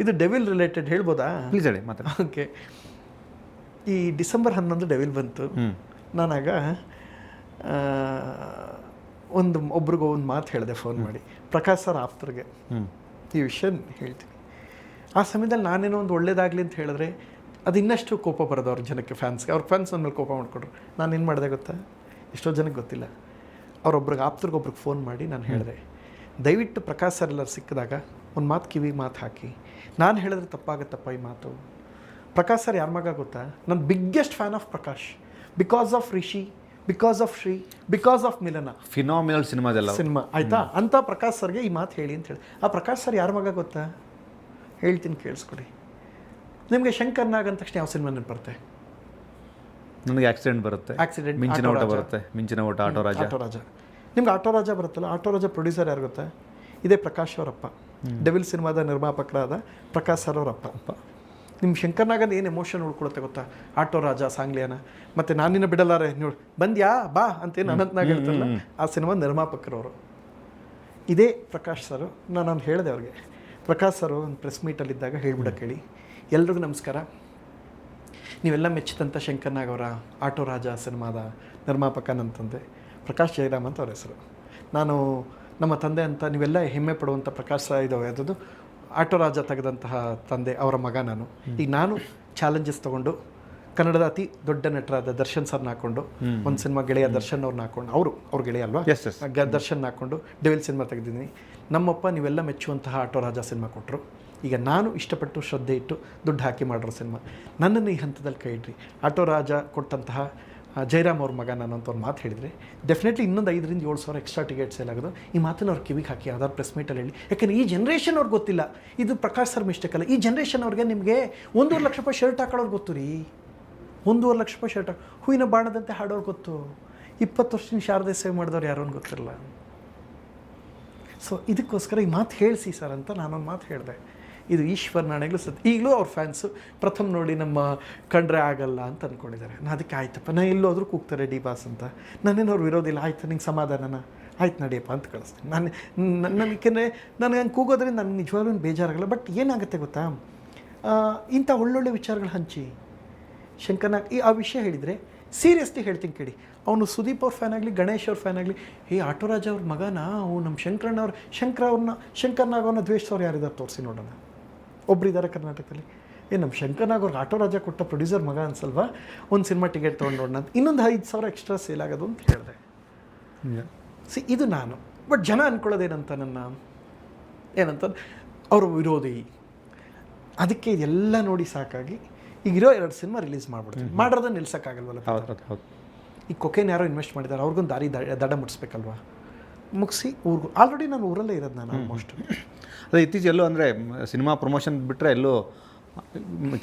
ಇದು devil related ಹೇಳ್ಬೋದಾ? Please ಹೇಳಿ ಮಾತಾಡಿ. ಓಕೆ. ಈ ಡಿಸೆಂಬರ್ 11 ಡೆವಿಲ್ ಬಂತು. ನಾನಾಗ ಒಬ್ರಿಗೂ ಒಂದು ಮಾತು ಹೇಳಿದೆ ಫೋನ್ ಮಾಡಿ, ಪ್ರಕಾಶ್ ಸರ್ ಆಪ್ತರಿಗೆ ಈ ವಿಷಯ ಹೇಳ್ತೀನಿ. ಆ ಸಮಯದಲ್ಲಿ ನಾನೇನೋ ಒಂದು ಒಳ್ಳೇದಾಗಲಿ ಅಂತ ಹೇಳಿದ್ರೆ ಅದು ಇನ್ನಷ್ಟು ಕೋಪ ಬರೋದು ಅವ್ರ ಜನಕ್ಕೆ, ಫ್ಯಾನ್ಸ್ಗೆ. ಅವ್ರ ಫ್ಯಾನ್ಸ್ ನನ್ನ ಮೇಲೆ ಕೋಪ ಮಾಡಿಕೊಂಡ್ರು. ನಾನು ಏನು ಮಾಡಿದೆ ಗೊತ್ತಾ? ಎಷ್ಟೋ ಜನಕ್ಕೆ ಗೊತ್ತಿಲ್ಲ. ಅವ್ರೊಬ್ರಿಗೆ ಆಪ್ತರಿಗೊಬ್ರಿಗೆ ಫೋನ್ ಮಾಡಿ ನಾನು ಹೇಳಿದೆ, ದಯವಿಟ್ಟು ಪ್ರಕಾಶ್ ಸರ್ ಎಲ್ಲರೂ ಸಿಕ್ಕಿದಾಗ ಒಂದು ಮಾತು ಕಿವಿಗೆ ಮಾತು ಹಾಕಿ. ನಾನು ಹೇಳಿದ್ರೆ ತಪ್ಪಾಗತ್ತಪ್ಪ ಈ ಮಾತು. ಪ್ರಕಾಶ್ ಸರ್ ಯಾರ ಮಗ ಗೊತ್ತಾ? ನನ್ನ biggest fan of Prakash, because of Rishi, because of Shri, because of ಮಿಲನ. ಫಿನಾಮಿನಲ್ ಸಿನಿಮಾ ಆಯಿತಾ? ಅಂಥ ಪ್ರಕಾಶ್ ಸರ್ಗೆ ಈ ಮಾತು ಹೇಳಿ ಅಂತ ಹೇಳಿ. ಆ ಪ್ರಕಾಶ್ ಸರ್ ಯಾರ ಮಗ ಗೊತ್ತಾ? ಹೇಳ್ತೀನಿ ಕೇಳಿಸ್ಕೊಡಿ. ನಿಮಗೆ ಶಂಕರ್ ನಾಗ್ ಅಂದ ತಕ್ಷಣ ಯಾವ ಸಿನಿಮಾ ನೆನಪು ಬರುತ್ತೆ? ನನಗೆ ಆಕ್ಸಿಡೆಂಟ್ ಬರುತ್ತೆ, ಮಿಂಚಿನ ಓಟ ಬರುತ್ತೆ, ಮಿಂಚಿನ ಓಟ, ಆಟೋ ರಾಜ. ನಿಮ್ಗೆ ಆಟೋ ರಾಜ ಬರುತ್ತಲ್ಲ, ಆಟೋ ರಾಜ ಪ್ರೊಡ್ಯೂಸರ್ ಯಾರು ಗೊತ್ತಾ? ಇದೇ ಪ್ರಕಾಶ್ ಅವರಪ್ಪ, ಡೆವಿಲ್ ಸಿನಿಮಾದ ನಿರ್ಮಾಪಕರಾದ ಪ್ರಕಾಶ್ ಸರ್ ಅವರಪ್ಪ. ನಿಮ್ಮ ಶಂಕರ್ನಾಗಂದು ಏನು ಎಮೋಷನ್ ಉಳ್ಕೊಳುತ್ತೆ ಗೊತ್ತಾ? ಆಟೋ ರಾಜ, ಸಾಂಗ್ಲಿಯಾನ, ಮತ್ತು ನಾನಿನ್ನ ಬಿಡಲಾರೆ ನೀವು ಬಂದ್ಯಾ ಬಾ ಅಂತೇನು ಅನಂತನಾಗ್ ಹೇಳ್ತಾರಲ್ಲ, ಆ ಸಿನಿಮಾ ನಿರ್ಮಾಪಕರವರು ಇದೇ ಪ್ರಕಾಶ್ ಸರು. ನಾನು ಹೇಳಿದೆ ಅವ್ರಿಗೆ, ಪ್ರಕಾಶ್ ಸರು ಒಂದು ಪ್ರೆಸ್ ಮೀಟಲ್ಲಿದ್ದಾಗ ಹೇಳ್ಬಿಡಕ್ಕೆ ಹೇಳಿ, ಎಲ್ರಿಗೂ ನಮಸ್ಕಾರ, ನೀವೆಲ್ಲ ಮೆಚ್ಚಿದಂಥ ಶಂಕರ್ನಾಗ್ ಅವರ ಆಟೋ ರಾಜ ಸಿನಿಮಾದ ನಿರ್ಮಾಪಕ ನನ್ನ ತಂದೆ ಪ್ರಕಾಶ್ ಜಯರಾಮ್ ಅಂತ ಅವ್ರ ಹೆಸರು. ನಾನು ನಮ್ಮ ತಂದೆ ಅಂತ ನೀವೆಲ್ಲ ಹೆಮ್ಮೆ ಪಡುವಂಥ ಪ್ರಕಾಶ್ ಇದಾವೆ ಅದದು ಆಟೋ ರಾಜ ತೆಗೆದಂತಹ ತಂದೆ ಅವರ ಮಗ ನಾನು. ಈಗ ನಾನು ಚಾಲೆಂಜಸ್ ತೊಗೊಂಡು ಕನ್ನಡದ ಅತಿ ದೊಡ್ಡ ನಟರಾದ ದರ್ಶನ್ ಸರ್ನ ಹಾಕ್ಕೊಂಡು ಒಂದು ಸಿನಿಮಾ ಗೆಳೆಯ ದರ್ಶನ್ ಅವ್ರನ್ನ ಹಾಕ್ಕೊಂಡು, ಅವ್ರ ಗೆಳೆಯ ಅಲ್ವಾ, ದರ್ಶನ್ ಹಾಕ್ಕೊಂಡು ಡೆವಿಲ್ ಸಿನಿಮಾ ತೆಗೆದಿದ್ದೀನಿ. ನಮ್ಮಪ್ಪ ನೀವೆಲ್ಲ ಮೆಚ್ಚುವಂತಹ ಆಟೋ ರಾಜ ಸಿನಿಮಾ ಕೊಟ್ಟರು. ಈಗ ನಾನು ಇಷ್ಟಪಟ್ಟು ಶ್ರದ್ಧೆ ಇಟ್ಟು ದುಡ್ಡು ಹಾಕಿ ಮಾಡಿರೋ ಸಿನಿಮಾ. ನನ್ನನ್ನು ಈ ಹಂತದಲ್ಲಿ ಕೈ ಇಡ್ರಿ. ಆಟೋ ರಾಜ ಕೊಟ್ಟಂತಹ ಜಯರಾಮ್ ಅವ್ರ ಮಗ ನಾನು ಅಂತ ಅವ್ರು ಮಾತು ಹೇಳಿದರೆ ಡೆಫಿನೆಟ್ಲಿ ಇನ್ನೊಂದು 5,000 to 7,000 ಎಕ್ಸ್ಟ್ರಾ ಟಿಕೆಟ್ ಸೇಲ್ ಆಗೋದು. ಈ ಮಾತನ್ನು ಅವ್ರು ಕಿವಿಗೆ ಹಾಕಿ ಯಾವ್ದಾದ್ರು ಪ್ರೆಸ್ ಮೀಟಲ್ಲಿ ಹೇಳಿ. ಯಾಕೆಂದರೆ ಈ ಜನ್ರೇಷನ್ ಅವ್ರಿಗೆ ಗೊತ್ತಿಲ್ಲ, ಇದು ಪ್ರಕಾಶ್ ಸರ್ ಮಿಸ್ಟೇಕ್ ಅಲ್ಲ. ಈ ಜನ್ರೇಷನ್ ಅವ್ರಿಗೆ ನಿಮಗೆ 1.5 ಲಕ್ಷ ರೂಪಾಯಿ ಶರ್ಟ್ ಹಾಕೊಳ್ಳೋರು ಗೊತ್ತು ರೀ. 1.5 ಲಕ್ಷ ರೂಪಾಯಿ ಶರ್ಟ್ ಹೂವಿನ ಬಾಣದಂತೆ ಹಾಡೋರು ಗೊತ್ತು. 20 ವರ್ಷದಿಂದ ಶಾರದೆ ಸೇವೆ ಮಾಡಿದವ್ರು ಯಾರೋ ಗೊತ್ತಿರಲ್ಲ. ಸೊ ಇದಕ್ಕೋಸ್ಕರ ಈ ಮಾತು ಹೇಳಿಸಿ ಸರ್ ಅಂತ ನಾನೊಂದು ಮಾತು ಹೇಳಿದೆ. ಇದು ಈಶ್ವರ್ ನಾಣೆಗಳು ಈಗಲೂ ಅವ್ರ ಫ್ಯಾನ್ಸು ಪ್ರಥಮ ನೋಡಿ ನಮ್ಮ ಕಂಡ್ರೆ ಆಗಲ್ಲ ಅಂತ ಅಂದ್ಕೊಂಡಿದ್ದಾರೆ. ನಾನು ಅದಕ್ಕೆ ಆಯ್ತಪ್ಪ, ನಾನು ಎಲ್ಲೋದ್ರೂ ಕೂಗ್ತಾರೆ ಡಿ ಬಾಸ್ ಅಂತ, ನಾನೇನು ಅವ್ರು ವಿರೋಧಿಲ್ಲ, ಆಯ್ತು ನಿಂಗೆ ಸಮಾಧಾನನ, ಆಯ್ತು ನಡಿಯಪ್ಪ ಅಂತ ಕಳಿಸ್ತೀನಿ. ನನಗೇನೆ ನನಗೆ ಹಂಗೆ ಕೂಗೋದ್ರಿಂದ ನನಗೆ ನಿಜವಾಗ್ಲೂ ಬೇಜಾರಾಗಲ್ಲ. ಬಟ್ ಏನಾಗುತ್ತೆ ಗೊತ್ತಾ, ಇಂಥ ಒಳ್ಳೊಳ್ಳೆ ವಿಚಾರಗಳು ಹಂಚಿ ಶಂಕರ್ನಾಗ್ ಆ ವಿಷಯ ಹೇಳಿದರೆ ಸೀರಿಯಸ್ಲಿ ಹೇಳ್ತೀನಿ ಕೇಳಿ. ಅವನು ಸುದೀಪ್ ಅವ್ರ ಫ್ಯಾನ್ ಆಗಲಿ, ಗಣೇಶ್ ಅವ್ರ ಫ್ಯಾನ್ ಆಗಲಿ, ಆಟೋ ರಾಜ ಅವ್ರ ಮಗನ ಅವ್ನು ನಮ್ಮ ಶಂಕರ್ನಾಗ್ ಅವ್ರನ್ನ ದ್ವೇಷದವ್ರು ಯಾರಿದ್ದಾರೆ ತೋರಿಸಿ ನೋಡೋಣ. ಒಬ್ಬರಿದ್ದಾರೆ ಕರ್ನಾಟಕದಲ್ಲಿ. ನಮ್ಮ ಶಂಕರ್ನಾಗ್ ಅವ್ರಿಗೆ ಆಟೋ ರಾಜ ಕೊಟ್ಟ ಪ್ರೊಡ್ಯೂಸರ್ ಮಗ ಅನ್ಸಲ್ವಾ, ಒಂದು ಸಿನಿಮಾ ಟಿಕೆಟ್ ತೊಗೊಂಡು ನೋಡೋಣ ಅಂತ ಇನ್ನೊಂದು 5,000 ಎಕ್ಸ್ಟ್ರಾ ಸೇಲ್ ಆಗೋದು ಅಂತ ಹೇಳಿದೆ. ಇದು ನಾನು. ಬಟ್ ಜನ ಅಂದ್ಕೊಳ್ಳೋದೇನಂತ ಏನಂತ ಅವರು ವಿರೋಧಿ. ಅದಕ್ಕೆ ಇದೆಲ್ಲ ನೋಡಿ ಸಾಕಾಗಿ ಈಗಿರೋ 2 ಸಿನಿಮಾ ರಿಲೀಸ್ ಮಾಡ್ಬಿಡ್ತೀನಿ. ಮಾಡೋದನ್ನ ನಿಲ್ಸೋಕ್ಕಾಗಲ್ವಲ್ಲ. ಈ ಕೊಕೇನ್ ಯಾರೋ ಇನ್ವೆಸ್ಟ್ ಮಾಡಿದ್ದಾರೆ, ಅವ್ರಿಗೊಂದು ದಡ ಮುಟ್ಟಿಸ್ಬೇಕಲ್ವಾ, ಮುಗಿಸಿ ಊರಿಗೂ. ಆಲ್ರೆಡಿ ನಾನು ಊರಲ್ಲೇ ಇರೋದು ನಾನು ಆಲ್ಮೋಸ್ಟ್. ಅದೇ ಇತ್ತೀಚೆಲ್ಲೂ ಅಂದರೆ ಸಿನಿಮಾ ಪ್ರಮೋಷನ್ ಬಿಟ್ಟರೆ ಎಲ್ಲೂ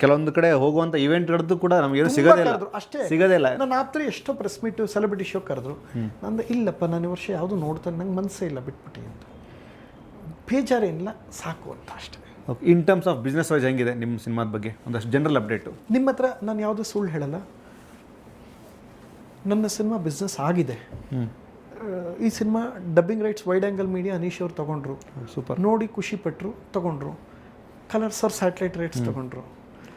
ಕೆಲವೊಂದು ಕಡೆ ಹೋಗುವಂಥ ಇವೆಂಟ್ಗಳದ್ದು ಕೂಡ ನಮಗೇನು ಸಿಗೋದೇ ಇಲ್ಲ. ನಾನು ಆಪ್ತರ ಎಷ್ಟೋ ಪ್ರೆಸ್ ಮೀಟು, ಸೆಲೆಬ್ರಿಟಿ ಶೋ ಕರೆದ್ರು. ನಂದು ಇಲ್ಲಪ್ಪ, ನಾನು ಈ ವರ್ಷ ಯಾವುದು ನೋಡ್ತಾನೆ, ನಂಗೆ ಮನಸ್ಸೇ ಇಲ್ಲ, ಬಿಟ್ಬಿಟ್ಟು ಅಂತ. ಬೇಜಾರೇನಿಲ್ಲ, ಸಾಕು ಅಂತ ಅಷ್ಟೇ. In terms of business wise ಹೆಂಗಿದೆ ನಿಮ್ಮ ಸಿನಿಮಾದ ಬಗ್ಗೆ ಒಂದಷ್ಟು ಜನರಲ್ ಅಪ್ಡೇಟು? ನಿಮ್ಮ ಹತ್ರ ನಾನು ಯಾವುದೂ ಸುಳ್ಳು ಹೇಳಲ್ಲ. ನನ್ನ ಸಿನಿಮಾ ಬಿಸ್ನೆಸ್ ಆಗಿದೆ. ಈ cinema dubbing rights wide angle media Anish ಅವ್ರು ತೊಗೊಂಡ್ರು. ಸೂಪರ್. ನೋಡಿ ಖುಷಿ ಪಟ್ಟರು, ತೊಗೊಂಡ್ರು. ಕಲರ್ಸ್ ಅವ್ರು ಸ್ಯಾಟಲೈಟ್ ರೈಟ್ಸ್ ತೊಗೊಂಡ್ರು.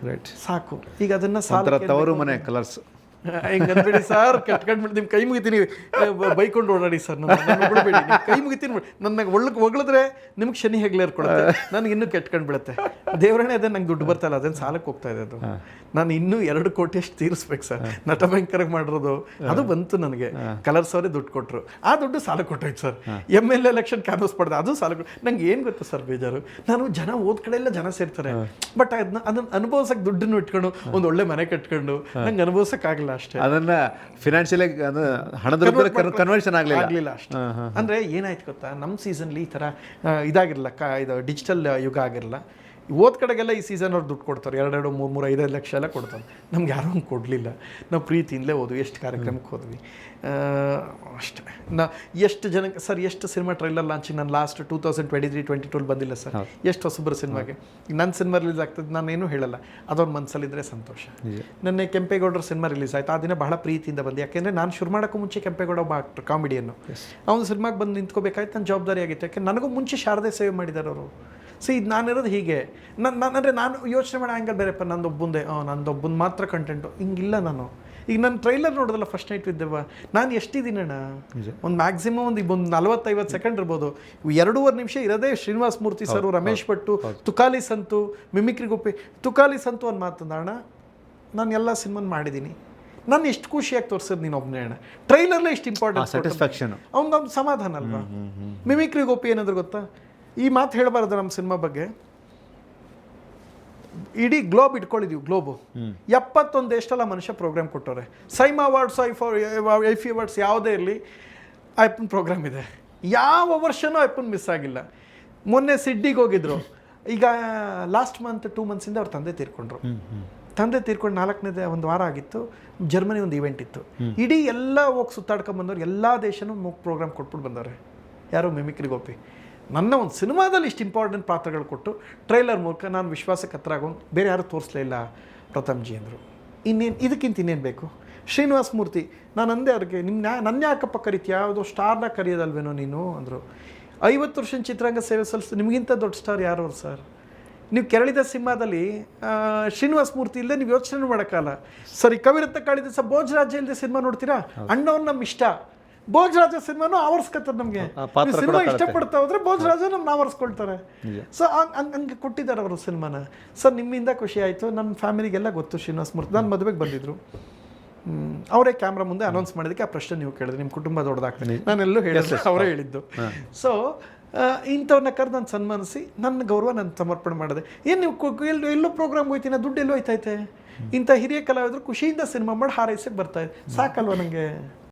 ರೈಟ್, ಸಾಕು. ಈಗ ಅದನ್ನು ತವರು ಮನೆ ಕಲರ್ಸ್ ಹಿಂಗನ್ಬೇಡಿ ಸರ್, ಕಟ್ಕೊಂಡ್ಬಿಟ್ಟು ನಿಮ್ಮ ಕೈ ಮುಗಿತೀನಿ, ಬೈಕೊಂಡು ಓಡಾಡಿ ಸರ್, ನನ್ನ ಬಿಡಬೇಡಿ, ನಿಮ್ಮ ಕೈ ಮುಗಿತೀನಿ. ನನಗೆ ಹೊಗಳಿದ್ರೆ ನಿಮ್ಗೆ ಶನಿ ಹೆಗ್ಲೇರ್ ಕೊಡುತ್ತೆ, ನನಗೆ ಇನ್ನೂ ಕೆಟ್ಕೊಂಡ್ಬಿಡುತ್ತೆ. ದೇವರೇ ಅದೇ ನಂಗೆ ದುಡ್ಡು ಬರ್ತಾಯಿಲ್ಲ, ಅದೇನು ಸಾಲಕ್ಕೆ ಹೋಗ್ತಾ ಇದೆ ಅದು. ನಾನು ಇನ್ನೂ 2 ಕೋಟಿ ಅಷ್ಟು ತೀರಿಸ್ಬೇಕು ಸರ್. ನಟ ಭಯಂಕರಕ್ಕೆ ಮಾಡಿರೋದು ಅದು ಬಂತು ನನಗೆ. ಕಲರ್ಸ್ ಅವರೇ ದುಡ್ಡು ಕೊಟ್ಟರು, ಆ ದುಡ್ಡು ಸಾಲ ಕೊಟ್ಟೋಯ್ತು ಸರ್. MLA ಎಲೆಕ್ಷನ್ ಕ್ಯಾನ್ವಸ್ ಪಡೆದೆ, ಅದು ಸಾಲ ಕೊಟ್ಟು. ನಂಗೆ ಏನು ಗೊತ್ತು ಸರ್ ಬೇಜಾರು, ನಾನು ಜನ ಓದ್ ಕಡೆ ಎಲ್ಲ ಜನ ಸೇರ್ತಾರೆ, ಬಟ್ ಅದನ್ನು ಅನುಭವಿಸೋಕೆ ದುಡ್ಡನ್ನು ಇಟ್ಕೊಂಡು ಒಂದು ಒಳ್ಳೆ ಮನೆ ಕಟ್ಕೊಂಡು ನಂಗೆ ಅನುಭವಿಸೋಕ್ಕಾಗಲ್ಲ ಅಷ್ಟೇ. ಅದನ್ನ ಫಿನಾನ್ಷಿಯಲಿ ಹಣದ ಕನ್ವರ್ಷನ್ ಆಗಲಿಲ್ಲ ಅಷ್ಟೇ. ಅಂದರೆ ಏನಾಯ್ತು ಗೊತ್ತಾ, ನಮ್ಮ ಸೀಸನ್ಲಿ ಈ ಥರ ಇದಾಗಿರಲ್ಲ, ಇದು ಡಿಜಿಟಲ್ ಯುಗ ಆಗಿರಲ್ಲ. ಓದ್ ಕಡೆಗೆಲ್ಲ ಈ ಸೀಸನ್ ಅವ್ರು ದುಡ್ಡು ಕೊಡ್ತಾರೆ, 2, 3, 5 ಲಕ್ಷ ಎಲ್ಲ ಕೊಡ್ತಾರೆ. ನಮ್ಗೆ ಯಾರೂ ಹಂಗೆ ಕೊಡಲಿಲ್ಲ. ನಾವು ಪ್ರೀತಿಯಿಂದಲೇ ಹೋದ್ವಿ, ಎಷ್ಟು ಕಾರ್ಯಕ್ರಮಕ್ಕೆ ಹೋದ್ವಿ ಅಷ್ಟೇ. ಎಷ್ಟು ಜನಕ್ಕೆ ಸರ್, ಎಷ್ಟು ಸಿನಿಮಾ ಟ್ರೈಲರ್ ಲಾಂಚಿಂಗ್ ನಾನು ಲಾಸ್ಟ್ 2023-22 ಬಂದಿಲ್ಲ ಸರ್. ಎಷ್ಟು ಹೊಸಬ್ರ ಸಿನಿಮಾಗೆ ನನ್ನ ಸಿನಿಮಾ ರಿಲೀಸ್ ಆಗ್ತದೆ, ನಾನೇನು ಹೇಳಲ್ಲ, ಅದವ್ರ ಮನಸ್ಸಲ್ಲಿದ್ದರೆ ಸಂತೋಷ. ನೆನ್ನೆ ಕೆಂಪೇಗೌಡರ ಸಿನಿಮಾ ರಿಲೀಸ್ ಆಯಿತು, ಆ ದಿನ ಬಹಳ ಪ್ರೀತಿಯಿಂದ ಬಂದು. ಯಾಕೆಂದರೆ ನಾನು ಶುರು ಮಾಡೋಕ್ಕೂ ಮುಂಚೆ ಕೆಂಪೇಗೌಡ ಒಬ್ಬ ಆಕ್ಟರ್, ಕಾಮಿಡಿಯನ್ನು, ಅವನು ಸಿನಿಮಾಗೆ ಬಂದು ನಿಂತ್ಕೋಬೇಕಾಯ್ತು, ನನ್ನ ಜವಾಬ್ದಾರಿ ಆಗಿತ್ತು. ಯಾಕೆ ನನಗೂ ಮುಂಚೆ ಶಾರದೆ ಸೇವೆ ಮಾಡಿದ್ದಾರೆ ಅವರು. ಸೊ ಇದು ನಾನಿರೋದು ಹೀಗೆ ಅಂದರೆ ನಾನು ಯೋಚನೆ ಮಾಡೋ ಆ್ಯಂಗಲ್ ಬೇರೆಪ್ಪ, ನಂದೊಬ್ಬಂದು ಮಾತ್ರ ಕಂಟೆಂಟು ಹಿಂಗಿಲ್ಲ ನಾನು. ಈಗ ನನ್ನ ಟ್ರೈಲರ್ ನೋಡೋದಲ್ಲ ಫಸ್ಟ್ ನೈಟ್ ವಿದ್ದೆವ್ವ, ನಾನು ಎಷ್ಟಿದ್ದೀನಣ್ಣ, ಒಂದು ಮ್ಯಾಕ್ಸಿಮಮ್ ಒಂದು 40-50 ಸೆಕೆಂಡ್ ಇರ್ಬೋದು. 2.5 ನಿಮಿಷ ಇರೋದೇ ಶ್ರೀನಿವಾಸ ಮೂರ್ತಿ ಸರು, ರಮೇಶ್ ಭಟ್ಟು, ತುಕಾಲಿ ಸಂತು, ಮಿಮಿಕ್ರಿ ಗೋಪಿ. ತುಕಾಲಿ ಸಂತು ಒಂದು ಮಾತಂದ, ಅಣ್ಣ ನಾನು ಎಲ್ಲ ಸಿನಿಮಾನ ಮಾಡಿದ್ದೀನಿ, ನಾನು ಎಷ್ಟು ಖುಷಿಯಾಗಿ ತೋರಿಸೋದು ನೀನು ಒಬ್ಬನೇ ಅಣ್ಣ. ಟ್ರೈಲರ್ಲೇ ಇಷ್ಟು ಇಂಪಾರ್ಟೆಂಟ್, ಸ್ಯಾಟಿಸ್ಫ್ಯಾಕ್ಷನ್, ಅವ್ನಿಗೆ ಸಮಾಧಾನ ಅಲ್ವಾ. ಮಿಮಿಕ್ರಿ ಗೋಪಿ ಏನಾದ್ರು ಗೊತ್ತಾ, ಈ ಮಾತು ಹೇಳಬಾರ್ದು ನಮ್ಮ ಸಿನಿಮಾ ಬಗ್ಗೆ. ಇಡೀ ಗ್ಲೋಬ್ ಇಟ್ಕೊಂಡಿದ್ದೀವಿ, ಗ್ಲೋಬು 71 ದೇಶದಲ್ಲ ಮನುಷ್ಯ ಪ್ರೋಗ್ರಾಮ್ ಕೊಟ್ಟವ್ರೆ. ಸೈಮಾ ಅವಾರ್ಡ್ಸ್, ಐಫಿ ಅವಾರ್ಡ್ಸ್ ಯಾವುದೇ ಇರಲಿ, ಐಪನ್ ಪ್ರೋಗ್ರಾಮ್ ಇದೆ. ಯಾವ ವರ್ಷನೂ ಐಪನ್ ಮಿಸ್ ಆಗಿಲ್ಲ. ಮೊನ್ನೆ ಸಿಡ್ಡಿಗೆ ಹೋಗಿದ್ರು. ಈಗ ಲಾಸ್ಟ್ ಮಂತ್ 2 ಮಂತ್ಸಿಂದ ಅವ್ರ ತಂದೆ ತೀರ್ಕೊಂಡ್ರು. ತಂದೆ ತೀರ್ಕೊಂಡು 4ನೇದೇ ಒಂದು ವಾರ ಆಗಿತ್ತು. ಜರ್ಮನಿ ಒಂದು ಇವೆಂಟ್ ಇತ್ತು. ಇಡೀ ಎಲ್ಲ ಹೋಗಿ ಸುತ್ತಾಡ್ಕೊಂಬಂದವ್ರು, ಎಲ್ಲ ದೇಶನೂ ಪ್ರೋಗ್ರಾಮ್ ಕೊಟ್ಬಿಟ್ಟು ಬಂದವ್ರೆ. ಯಾರು? ಮಿಮಿಕ್ರಿ ಗೋಪಿ. ನನ್ನ ಒಂದು ಸಿನಿಮಾದಲ್ಲಿ ಇಷ್ಟು ಇಂಪಾರ್ಟೆಂಟ್ ಪಾತ್ರಗಳು ಕೊಟ್ಟು ಟ್ರೈಲರ್ ಮೂಲಕ ನಾನು ವಿಶ್ವಾಸಕ್ಕೆ ಹತ್ರ ಆಗೋದು ಬೇರೆ ಯಾರೂ ತೋರಿಸಲೇ ಇಲ್ಲ ಪ್ರಥಮ್ಜಿ ಅಂದರು. ಇದಕ್ಕಿಂತ ಇನ್ನೇನು ಬೇಕು? ಶ್ರೀನಿವಾಸ ಮೂರ್ತಿ, ನಾನು ಅಂದೆ ಅವ್ರಿಗೆ, ನನ್ನ ಯಾಕಪ್ಪ ಕರಿತೀಯ, ಯಾವುದೋ ಸ್ಟಾರ್ನ ಕರೆಯೋದಲ್ವೇನೋ ನೀನು ಅಂದರು. 50 ವರ್ಷ ಚಿತ್ರರಂಗ ಸೇವೆ ಸಲ್ಲಿಸ್ತು, ನಿಮಗಿಂತ ದೊಡ್ಡ ಸ್ಟಾರ್ ಯಾರು ಅವ್ರು ಸರ್? ನೀವು ಕೆರಳಿದ ಸಿನಿಮಾದಲ್ಲಿ ಶ್ರೀನಿವಾಸ ಮೂರ್ತಿ ಇಲ್ಲದೆ ನೀವು ಯೋಚನೆ ಮಾಡೋಕ್ಕಲ್ಲ. ಸರಿ, ಕವಿರತ್ನ ಕಾಳಿದಾಸ ಭೋಜರಾಜ ಇಲ್ಲದೆ ಸಿನಿಮಾ ನೋಡ್ತೀರಾ? ಅಣ್ಣವ್ರು ನಮ್ಮ ಇಷ್ಟ. ಭೋಜರಾಜ ಸಿನಿಮಾನು ಆವರಿಸ್ಕೊತಾರೆ ನಮಗೆ. ಸಿನಿಮಾ ಇಷ್ಟಪಡ್ತಾ ಹೋದ್ರೆ ಭೋಜರಾಜ ನಮ್ಗೆ ಆವರಿಸ್ಕೊಳ್ತಾರೆ. ಸೊ ಹಂಗೆ ಕೊಟ್ಟಿದ್ದಾರೆ ಅವರು ಸಿನಿಮಾನ. ಸರ್, ನಿಮ್ಮಿಂದ ಖುಷಿ ಆಯಿತು. ನನ್ನ ಫ್ಯಾಮಿಲಿಗೆಲ್ಲ ಗೊತ್ತು ಶ್ರೀನಿವಾಸ ಮೂರ್ತಿ. ನಾನು ಮದುವೆಗೆ ಬಂದಿದ್ರು, ಅವರೇ ಕ್ಯಾಮ್ರಾ ಮುಂದೆ ಅನೌನ್ಸ್ ಮಾಡಿದ್ದಕ್ಕೆ ಆ ಪ್ರಶ್ನೆ ನೀವು ಕೇಳಿದ್ರೆ, ನಿಮ್ಮ ಕುಟುಂಬ ದೊಡ್ಡದಾಗ್ತದೆ, ನಾನೆಲ್ಲೂ ಹೇಳಿದ್ರೆ ಅವರೇ ಹೇಳಿದ್ದು. ಸೊ ಇಂಥವ್ರನ್ನ ಕರೆದು ನಾನು ಸನ್ಮಾನಿಸಿ ನನ್ನ ಗೌರವ ನಾನು ಸಮರ್ಪಣೆ ಮಾಡಿದೆ. ಏನು ನೀವು ಎಲ್ಲೋ ಪ್ರೋಗ್ರಾಮ್ಗೆ ಹೋಯ್ತೀನಿ, ದುಡ್ಡು ಎಲ್ಲೋ ಹೋಯ್ತೈತೆ? ಇಂಥ ಹಿರಿಯ ಕಲಾವಿದರು ಖುಷಿಯಿಂದ ಸಿನಿಮಾ ಮಾಡಿ ಹಾರೈಸಕ್ಕೆ ಬರ್ತಾಯಿದೆ, ಸಾಕಲ್ವ ನನಗೆ?